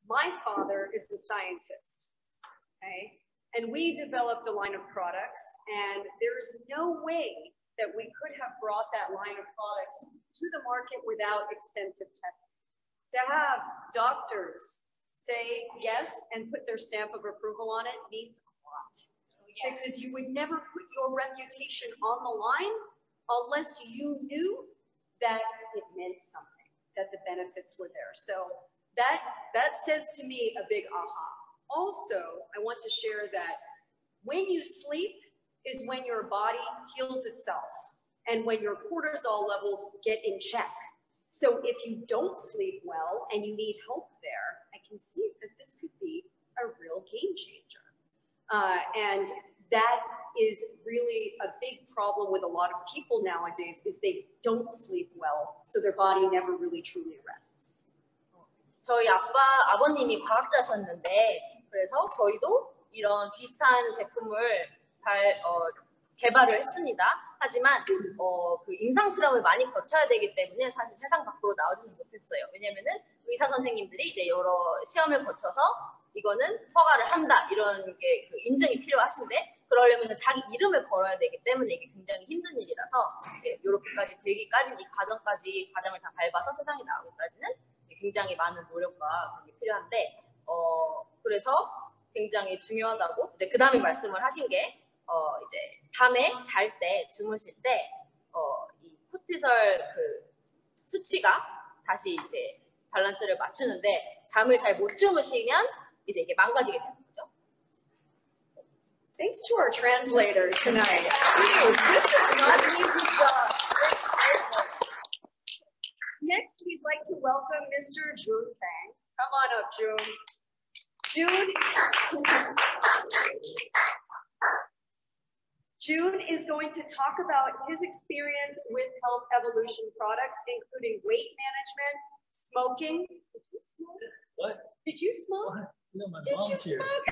my father is a scientist, okay? And we developed a line of products, and there's no way that we could have brought that line of products to the market without extensive testing. To have doctors say yes and put their stamp of approval on it means a lot. Because you would never put your reputation on the line unless you knew that it meant something, that the benefits were there. So that says to me a big aha. Also, I want to share that when you sleep is when your body heals itself and when your cortisol levels get in check. So if you don't sleep well and you need help there, I can see that this could be a real game changer. And that is really a big problem with a lot of people nowadays is they don't sleep well, so their body never really truly rests. 저희 아버님이 과학자셨는데 그래서 저희도 이런 비슷한 제품을 개발을 했습니다. 하지만 그 임상 실험을 많이 거쳐야 되기 때문에 사실 세상 밖으로 나오지는 못했어요. 왜냐면은 의사 선생님들이 이제 여러 시험을 거쳐서 이거는 허가를 한다 이런 게 그 인증이 필요하신데 그러려면 자기 이름을 걸어야 되기 때문에 이게 굉장히 힘든 일이라서 이렇게까지 되기까지 이 과정을 다 밟아서 세상에 나오기까지는 굉장히 많은 노력과 그게 필요한데 그래서 굉장히 중요하다고 이제 그 다음에 말씀을 하신 게 이제 밤에 잘 때 주무실 때 이 코티솔 그 수치가 다시 이제 밸런스를 맞추는데 잠을 잘 못 주무시면 이제 이게 망가지게 되는 거죠. Thanks to our translator tonight. This is not an easy job. Next, we'd like to welcome Mr. Jun Fang. Come on up, Jun. Jun is going to talk about his experience with Health Evolution products, including weight management, smoking. Did you smoke? What? Did you smoke? What? No, my Did you mom's here. smoke?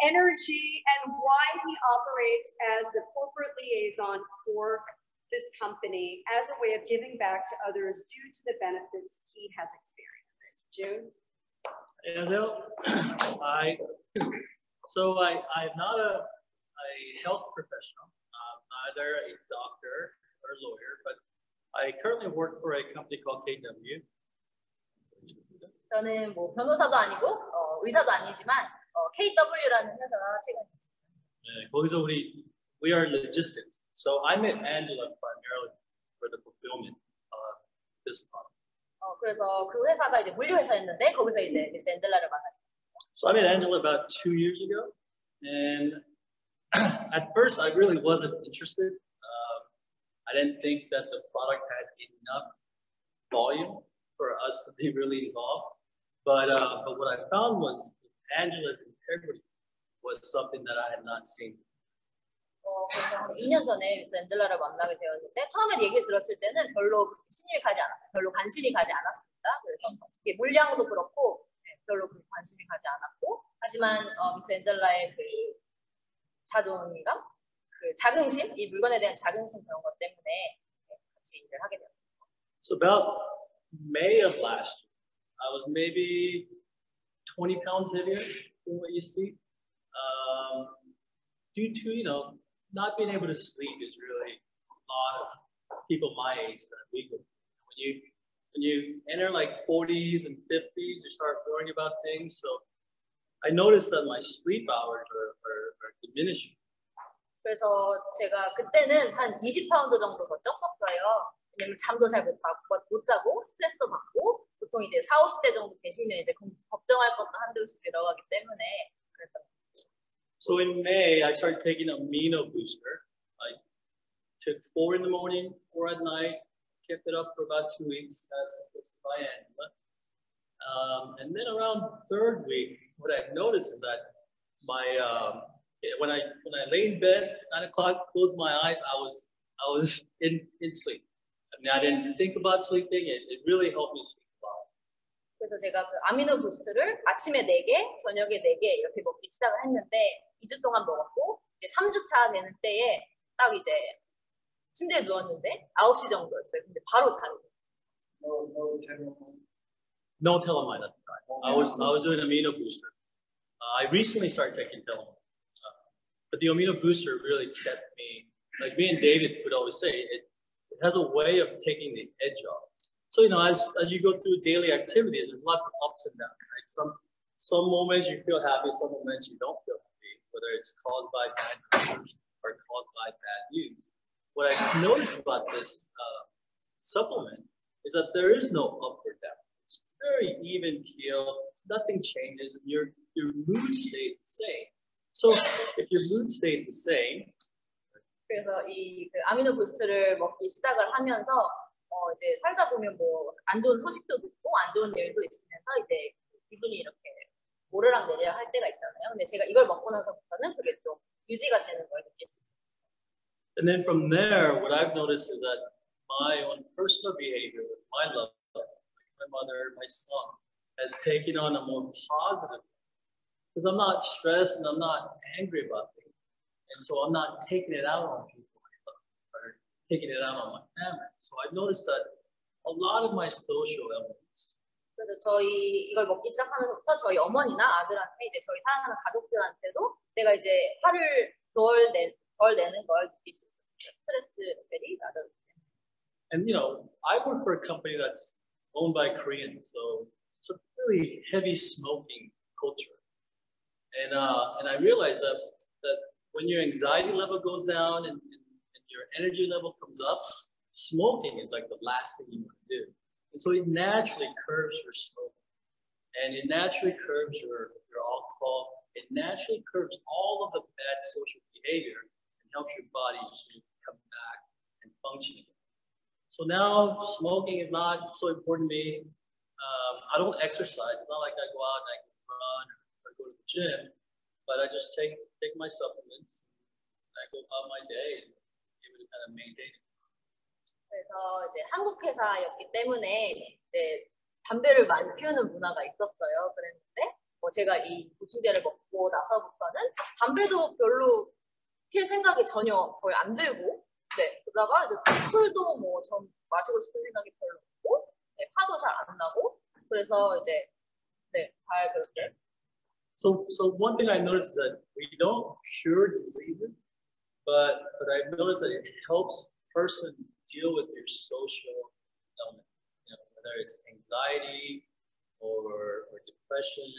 Energy and why he operates as the corporate liaison for this company as a way of giving back to others due to the benefits he has experienced. June? 안녕하세요. I'm not a health professional, neither a doctor or lawyer, but I currently work for a company called KW. 저는 뭐 변호사도 아니고 의사도 아니지만 KW라는 회사가 제가 있습니다. 네, 거기서 we are logistics. So I met Angela primarily for the fulfillment of this product. 그래서 그 회사가 이제 물류 회사였는데 거기서 이제 미스 앤젤라를 만나게 됐습니다. So I met Angela about 2 years ago, and at first I really wasn't interested. I didn't think that the product had enough volume for us to be really involved. But what I found was Angela's integrity was something that I had not seen. 그래서 한 2년 전에 미스 앤젤라를 만나게 되었는데 처음에 얘기를 들었을 때는 별로 신임이 가지 않았어요. 별로 관심이 가지 않았습니다. 그래서 특히 물량도 그렇고 별로 관심이 가지 않았고 하지만 미스 앤젤라의 그 자존감, 그 자긍심, 이 물건에 대한 자긍심 그런 것 때문에 같이 일을 하게 되었습니다. So about May of last year, I was maybe 20 pounds heavier than what you see. Due to, not being able to sleep is really a lot of people my age that we go through. When you enter like 40s and 50s, you start worrying about things. So I noticed that my sleep hours are diminishing. 그래서 제가 그때는 한 20파운드 정도 더 쪘었어요. 왜냐면 잠도 잘 못 자고 스트레스도 받고 보통 이제 40, 50대 정도 되시면 이제 걱정할 것도 한둘씩 들어가기 때문에 그랬던 거예요. So in May, I started taking an amino booster. I took 4 in the morning, 4 at night, kept it up for about 2 weeks as by Angela. And then around 3rd week, what I noticed is that when I lay in bed, 9 o'clock, closed my eyes, I was in sleep. I mean, I didn't think about sleeping. It really helped me sleep a lot. 그래서 제가 그 아미노 부스트를 아침에 4개, 저녁에 4개 이렇게 먹기 시작을 했는데 2주 동안 먹었고 이제 3주차 되는 때에 딱 이제 침대에 누웠는데 9시 정도였어요. 근데 바로 잠이 들었어요. No, tell them I was doing amino booster. I recently started taking Telamon, but the amino booster really kept me. Like me and David would always say, it has a way of taking the edge off. So as you go through daily activities, there's lots of ups and downs. Right? Some moments you feel happy, some moments you don't feel happy, whether it's caused by bad pressures or caused by bad news. What I've noticed about this supplement is that there is no up or down. It's very even keel. Nothing changes, and your mood stays the same. So if your mood stays the same. 그래서 이 아미노 부스트를 먹기 시작을 하면서 이제 살다 보면 뭐 안 좋은 소식도 듣고 안 좋은 일도 있으면서 이제 기분이 이렇게 오르락 내리락 할 때가 있잖아요. 근데 제가 이걸 먹고 나서부터는 그게 좀 유지가 되는 걸 느낄 수 있어요. And then from there, what I've noticed is that my own personal behavior with my love, my mother, my son, has taken on a more positive, because I'm not stressed and I'm not angry about things. And so I'm not taking it out on people or taking it out on my family. So I've noticed that a lot of my social elements. 그래서 저희 이걸 먹기 시작하면서부터 저희 어머니나 아들한테 이제 저희 사랑하는 가족들한테도 제가 이제 화를 덜 내는 걸 느낄 수 있었어요. 스트레스 레벨이 낮아졌어요. And I work for a company that's owned by Koreans, so it's a really heavy smoking culture. And I realized that when your anxiety level goes down and your energy level comes up, smoking is like the last thing you want to do. And so it naturally curbs your smoking. And it naturally curbs your alcohol. It naturally curbs all of the bad social behavior and helps your body come back and function again. So now smoking is not so important to me. I don't exercise. It's not like I go out and I can run or go to the gym, but I just take my supplements. I go about my day and able to kind of maintain it. 그래서 이제 한국 회사였기 때문에 이제 담배를 많이 피우는 문화가 있었어요. 그랬는데 제가 이 보충제를 먹고 나서부터는 담배도 별로 필 생각이 전혀 거의 안 들고, 그러다가 이제 술도 뭐 전 마시고 싶은 생각이 별로 없고, 화도 잘 안 나고, 그래서 이제 잘 그렇게. So one thing I noticed is that we don't cure diseases, but I've noticed that it helps person deal with your social element, whether it's anxiety or depression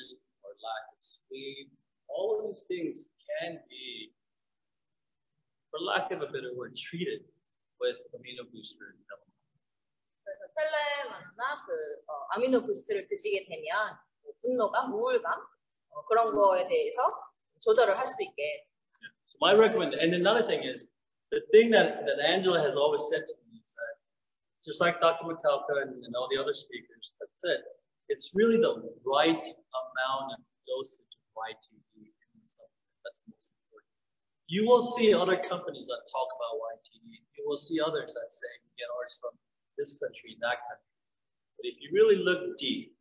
or lack of sleep. All of these things can be, for lack of a better word, treated with amino booster supplement. 그래서 텔레마나 아미노 부스트를 드시게 되면 분노감, 우울감 그런 거에 대해서 조절을 할 수 있게. So my recommendation, and another thing is, the thing that Angela has always said to me is that, just like Dr. Metalka and all the other speakers have said, it's really the right amount of dosage of YTE in the supplement that's the most important. You will see other companies that talk about YTE. You will see others that say you get ours from this country, that country. But if you really look deep,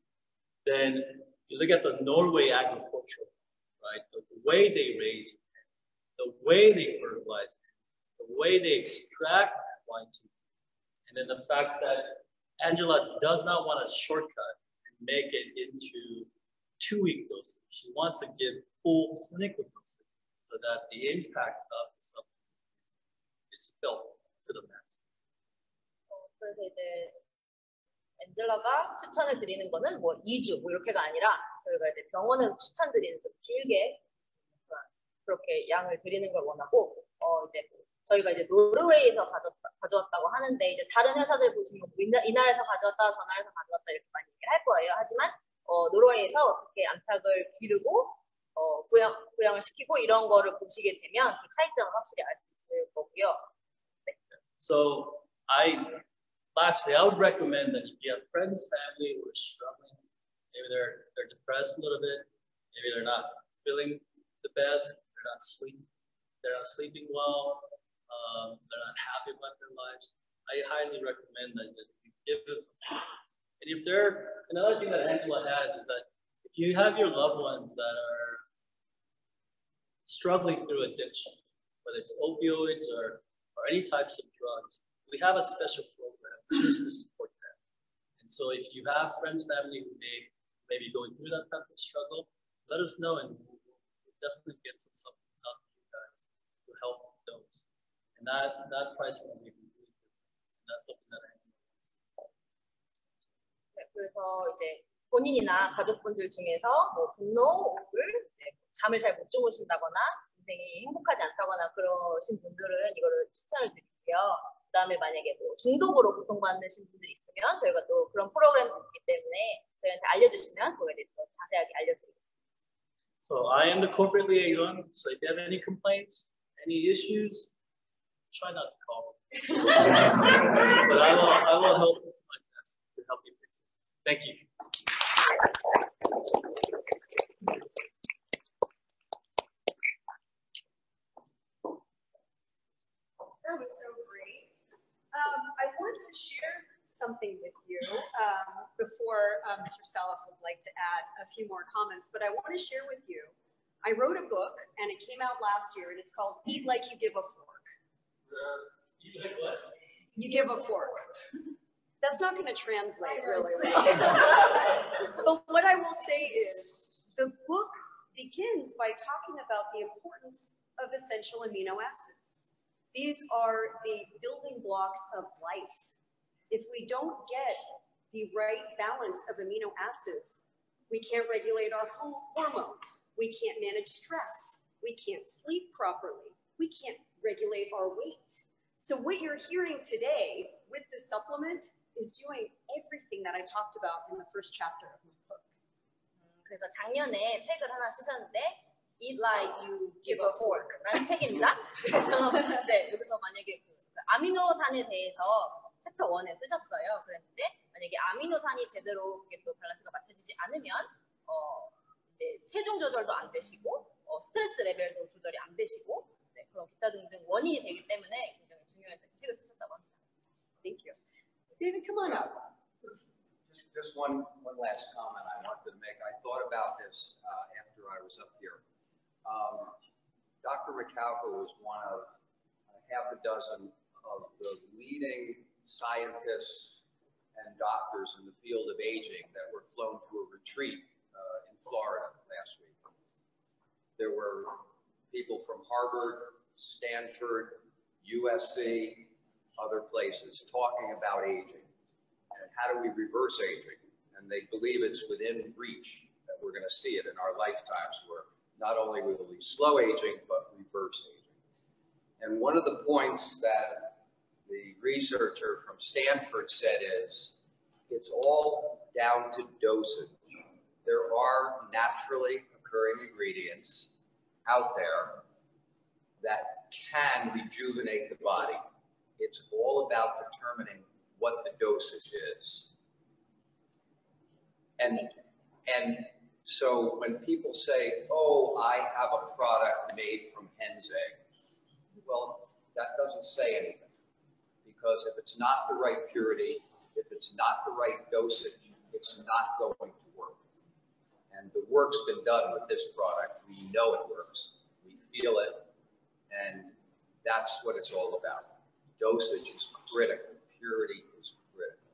then you look at the Norway agriculture, right? The way they raise, the way they fertilize, the way they extract YTE, and then the fact that Angela does not want a shortcut and make it into 2-week dosage. She wants to give full clinical dosage so that the impact of the supplement is felt to the max. 그래서 이제 엔젤라가 추천을 드리는 거는 뭐 2주 뭐 이렇게가 아니라 저희가 이제 병원에서 추천드리는 좀 길게 그렇게 양을 드리는 걸 원하고 이제 저희가 이제 노르웨이에서 가져왔다고 하는데 이제 다른 회사들 보시면 이 나라에서 가져왔다 저 나라에서 가져왔다 이렇게 많이 얘기를 할 거예요. 하지만 노르웨이에서 어떻게 암탉을 기르고 부양을 시키고 이런 거를 보시게 되면 그 차이점을 확실히 알 수 있을 거고요. 네. So lastly, I would recommend that if you have friends, family who are struggling, maybe they're depressed a little bit, maybe they're not feeling the best, they're not sleeping well, they're not happy about their lives, I highly recommend that you give them some advice. And if another thing that Angela has is that if you have your loved ones that are struggling through addiction, whether it's opioids or any types of drugs, we have a special program just to support them. And so if you have friends, family who may maybe going through that type of struggle, let us know and we'll definitely get some supplements out to you guys to help those. And that pricing will be completely different. And that's something that I know. 네, 그래서 이제 본인이나 가족분들 중에서 뭐 분노를 이제 잠을 잘 못 주무신다거나 인생이 행복하지 않다거나 그러신 분들은 이거를 추천을 드릴게요. 그다음에 만약에 뭐 중독으로 고통받으신 분들이 있으면 저희가 또 그런 프로그램도 있기 때문에 저희한테 알려주시면 그거에 대해서 자세하게 알려드리겠습니다. So I am the corporate liaison. So if you have any complaints, any issues, try not to call me. But I will help with my best to help you fix it. Thank you. That was so great. I want to share something with you before Mr. Salif would like to add a few more comments, but I want to share with you. I wrote a book and it came out last year and it's called Eat Like You Give a Fork. You like what? You give a fork. That's not going to translate really well. But what I will say is the book begins by talking about the importance of essential amino acids. These are the building blocks of life. If we don't get the right balance of amino acids, we can't regulate our hormones. We can't manage stress. We can't sleep properly. We can't regulate our weight. So what you're hearing today with the supplement is doing everything that I talked about in the first chapter of my book. 그래서 작년에 책을 하나 쓰셨는데 Eat Like You Give a Fork라는 책입니다. 그래서 네, 여기서 만약에 그 아미노산에 대해서 챕터 1에 쓰셨어요. 그랬는데 만약에 아미노산이 제대로 그게 또 밸런스가 맞춰지지 않으면 이제 체중 조절도 안 되시고 스트레스 레벨도 조절이 안 되시고 네, 그런 기타 등등 원인이 되기 때문에 굉장히 중요해서 책을 쓰셨다고 합니다. Thank you. David, come on up. Just one last comment I wanted to make. I thought about this after I was up here. Dr. Rakauka was one of half a dozen of the leading scientists and doctors in the field of aging that were flown to a retreat in Florida last week. There were people from Harvard, Stanford, USC, other places talking about aging and how do we reverse aging. And they believe it's within reach that we're going to see it in our lifetimes where not only will we slow aging, but reverse aging. And one of the points that the researcher from Stanford said is, it's all down to dosage. There are naturally occurring ingredients out there that can rejuvenate the body. It's all about determining what the dosage is. And so when people say, oh, I have a product made from hen's egg, well, that doesn't say anything. Because if it's not the right purity, if it's not the right dosage, it's not going to work. And the work's been done with this product. We know it works. We feel it. And that's what it's all about. Dosage is critical. Purity is critical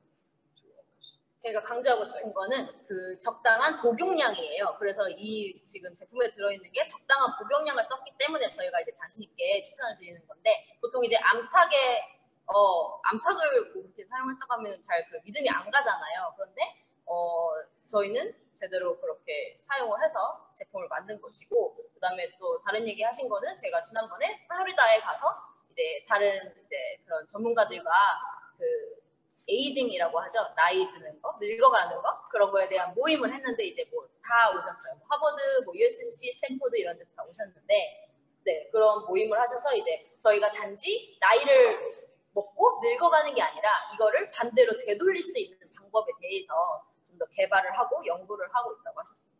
to all this. 제가 강조하고 싶은 거는 그 적당한 복용량이에요. 그래서 이 지금 제품에 들어있는 게 적당한 복용량을 썼기 때문에 저희가 이제 자신 있게 추천을 드리는 건데 보통 이제 암탉을 그렇게 사용했다고 하면 잘 그 믿음이 안 가잖아요. 그런데 저희는 제대로 그렇게 사용을 해서 제품을 만든 것이고 그다음에 또 다른 얘기 하신 거는 제가 지난번에 플로리다에 가서 이제 다른 이제 그런 전문가들과 그 에이징이라고 하죠. 나이 드는 거, 늙어가는 거 그런 거에 대한 모임을 했는데 이제 뭐 다 오셨어요. 하버드, 뭐 USC, 스탠포드 이런 데서 다 오셨는데 네 그런 모임을 하셔서 이제 저희가 단지 나이를 먹고 늙어가는 게 아니라 이거를 반대로 되돌릴 수 있는 방법에 대해서 좀 더 개발을 하고 연구를 하고 있다고 하셨습니다.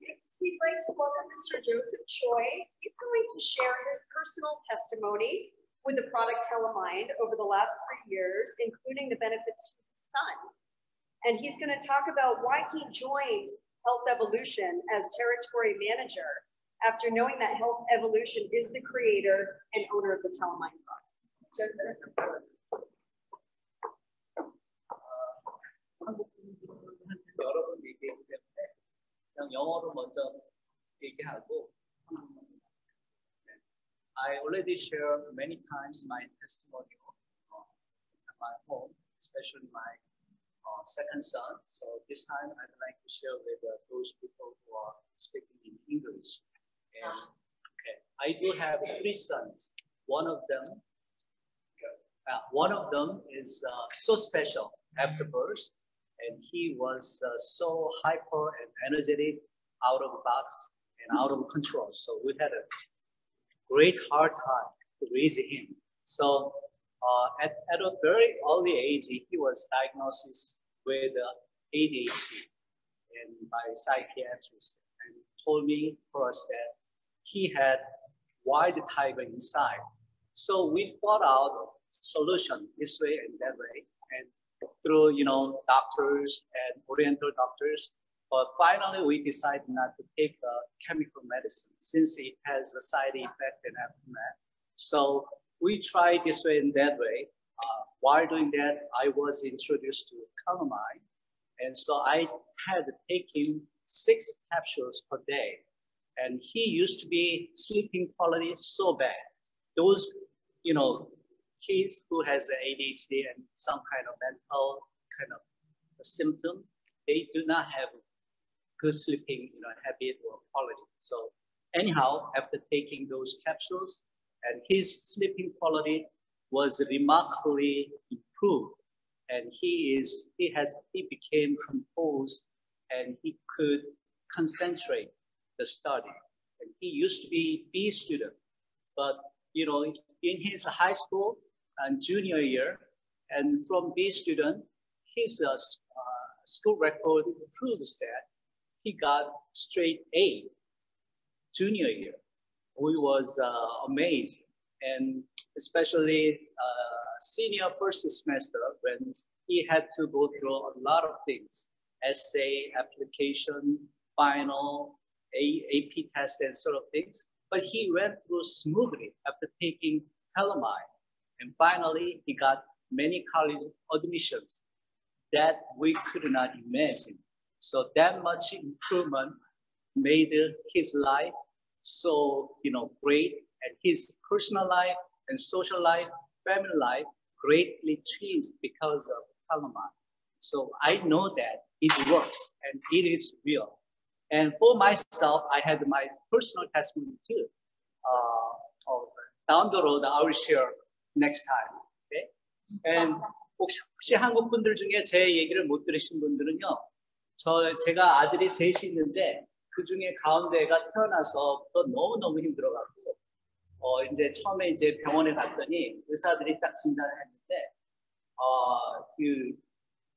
Next, we'd like to welcome Mr. Joseph Choi. He's going to share his personal testimony with the product Telemind over the last 3 years, including the benefits to his son. And he's going to talk about why he joined Health Evolution as territory manager after knowing that Health Evolution is the creator and owner of the Telemind product. 한국 분들한테 여러 번 얘기했기 때문에 그냥 영어로 먼저 얘기하고 I already shared many times my testimonial at my home, especially my second son. So this time I'd like to share with those people who are speaking in English. And okay, I do have 3 sons. One of them is so special after birth, and he was so hyper and energetic, out of the box and out of control. So we had a great hard time to raise him. So at a very early age, he was diagnosed with ADHD and by psychiatrist, and told me first that he had wild tiger inside. So we thought out solution this way and that way, and through doctors and Oriental doctors. But finally, we decided not to take chemical medicine since it has a side effect and aftermath. So we tried this way and that way. While doing that, I was introduced to calamine, and so I had to take him 6 capsules per day. And he used to be sleeping quality so bad. Those, kids who has ADHD and some kind of mental kind of symptom, they do not have good sleeping habit or quality. So anyhow, after taking those capsules, and his sleeping quality was remarkably improved, and he became composed, and he could concentrate the study. And he used to be B student, but in his high school and junior year, and from B student, his school record proves that he got straight A junior year. We was amazed, and especially senior first semester when he had to go through a lot of things, essay, application, final, AP test, and sort of things. But he went through smoothly after taking calamine, and finally he got many college admissions that we could not imagine. So that much improvement made his life so great, and his personal life and social life, family life greatly changed because of calamine. So I know that it works and it is real. And for myself, I had my personal testimony too. Down the road, I will share next time. Okay? And 혹시 한국 분들 중에 제 얘기를 못 들으신 분들은요, 제가 아들이 3이 있는데 그 중에 가운데가 태어나서부터 너무너무 힘들어가지고 이제 처음에 이제 병원에 갔더니 의사들이 딱 진단을 했는데 그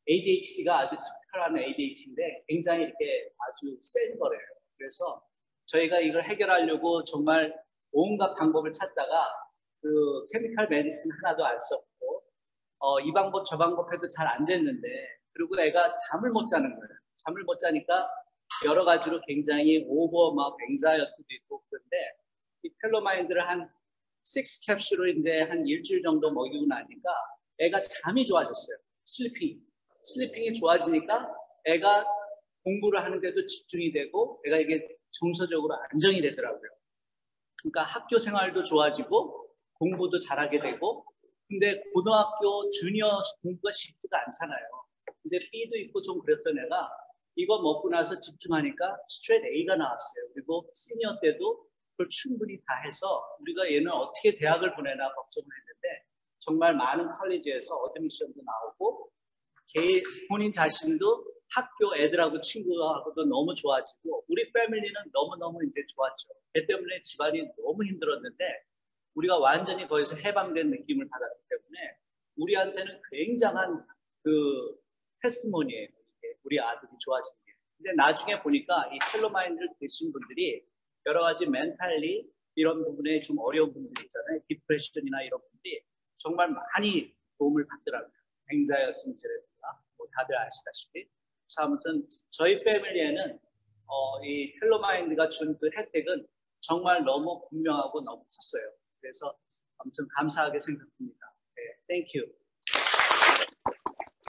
ADHD가 아주 특별한 ADHD인데 굉장히 이렇게 아주 센 거래요. 그래서 저희가 이걸 해결하려고 정말 온갖 방법을 찾다가 그 케미컬 메디슨 하나도 안 썼고 이 방법 저 방법 해도 잘 안 됐는데, 그리고 애가 잠을 못 자는 거예요. 잠을 못 자니까 여러 가지로 굉장히 오버 막 앵자이어티도 있고, 그런데 이 텔로마인드를 한 6 캡슐을 이제 한 일주일 정도 먹이고 나니까 애가 잠이 좋아졌어요. 슬리핑이 좋아지니까 애가 공부를 하는데도 집중이 되고 애가 이게 정서적으로 안정이 되더라고요. 그러니까 학교 생활도 좋아지고 공부도 잘하게 되고, 근데 고등학교 주니어 공부가 쉽지가 않잖아요. 근데 B도 있고 좀 그랬던 애가 이거 먹고 나서 집중하니까 스트레이트 A가 나왔어요. 그리고 시니어 때도 그걸 충분히 다 해서 우리가 얘는 어떻게 대학을 보내나 걱정을 했는데 정말 많은 컬리지에서 어드미션도 나오고 본인 자신도 학교 애들하고 친구하고도 너무 좋아지고 우리 패밀리는 너무너무 이제 좋았죠. 걔 때문에 집안이 너무 힘들었는데 우리가 완전히 거기서 해방된 느낌을 받았기 때문에 우리한테는 굉장한 그 테스티모니예요. 우리 아들이 좋아진 게. 근데 나중에 보니까 이 텔로마인드를 드신 분들이 여러 가지 멘탈리 이런 부분에 좀 어려운 분들 있잖아요. 디프레션이나 이런 분들이 정말 많이 도움을 받더라고요. 앵자이어티 문제라든가 뭐 다들 아시다시피. 그래서 아무튼 저희 패밀리에는 이 텔로마인드가 준 그 혜택은 정말 너무 분명하고 너무 컸어요. 그래서 아무튼 감사하게 생각합니다. 네, thank you.